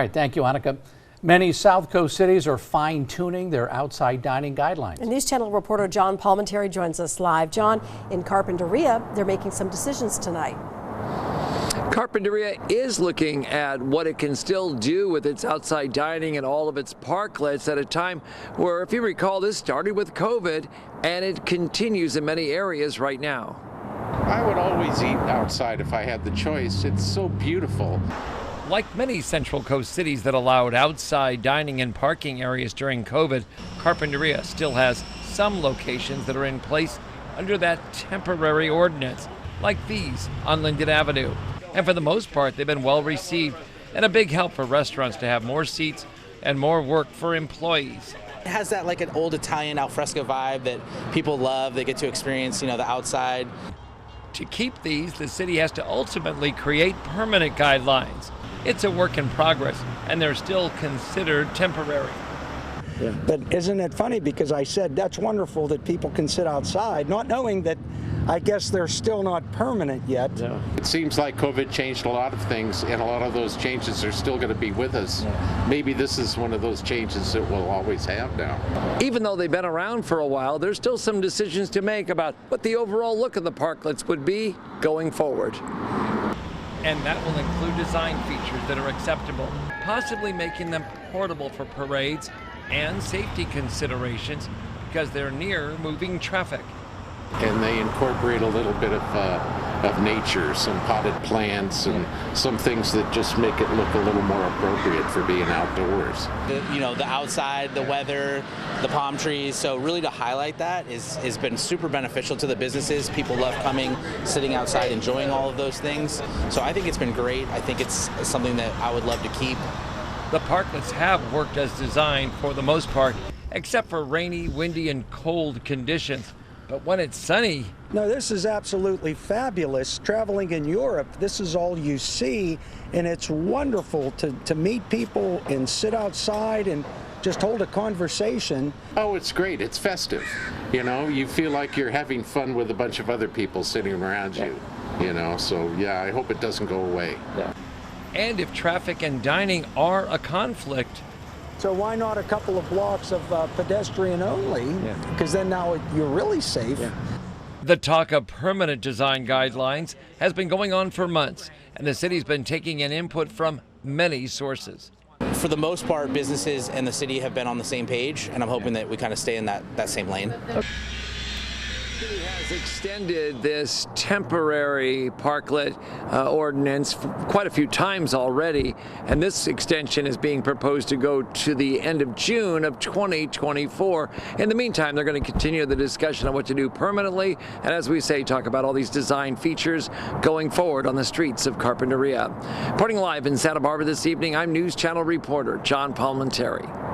All right, thank you, Annika. Many South Coast cities are fine-tuning their outside dining guidelines. And News Channel reporter John Parklet joins us live. John, in Carpinteria, they're making some decisions tonight. Carpinteria is looking at what it can still do with its outside dining and all of its parklets at a time where, if you recall, this started with COVID and it continues in many areas right now. I would always eat outside if I had the choice. It's so beautiful. Like many Central Coast cities that allowed outside dining and parking areas during COVID, Carpinteria still has some locations that are in place under that temporary ordinance, like these on Linden Avenue. And for the most part, they've been well received and a big help for restaurants to have more seats and more work for employees. It has that like an old Italian alfresco vibe that people love. They get to experience, the outside. To keep these, the city has to ultimately create permanent guidelines. It's a work in progress, and they're still considered temporary. Yeah. But isn't it funny, because I said that's wonderful that people can sit outside, not knowing that I guess they're still not permanent yet. Yeah. It seems like COVID changed a lot of things, and a lot of those changes are still going to be with us. Yeah. Maybe this is one of those changes that we'll always have now. Even though they've been around for a while, there's still some decisions to make about what the overall look of the parklets would be going forward. And that will include design features that are acceptable, possibly making them portable for parades and safety considerations because they're near moving traffic. And they incorporate a little bit of nature, some potted plants and some things that just make it look a little more appropriate for being outdoors. The outside, the weather, the palm trees. So really to highlight that has been super beneficial to the businesses. People love coming, sitting outside, enjoying all of those things. So I think it's been great. I think it's something that I would love to keep. The parklets have worked as designed for the most part, except for rainy, windy, and cold conditions. But when it's sunny... No, this is absolutely fabulous. Traveling in Europe, this is all you see, and it's wonderful to meet people and sit outside and just hold a conversation. Oh, it's great. It's festive. You feel like you're having fun with a bunch of other people sitting around you. So yeah, I hope it doesn't go away. Yeah. And if traffic and dining are a conflict... So why not a couple of blocks of pedestrian only? Because then now you're really safe. Yeah. The talk of permanent design guidelines has been going on for months, and the city's been taking in input from many sources. For the most part, businesses and the city have been on the same page, and I'm hoping that we kind of stay in that same lane. The city has extended this temporary parklet ordinance quite a few times already, and this extension is being proposed to go to the end of June of 2024. In the meantime, they're going to continue the discussion on what to do permanently, and as we say, talk about all these design features going forward on the streets of Carpinteria. Reporting live in Santa Barbara this evening, I'm News Channel reporter John Parklet.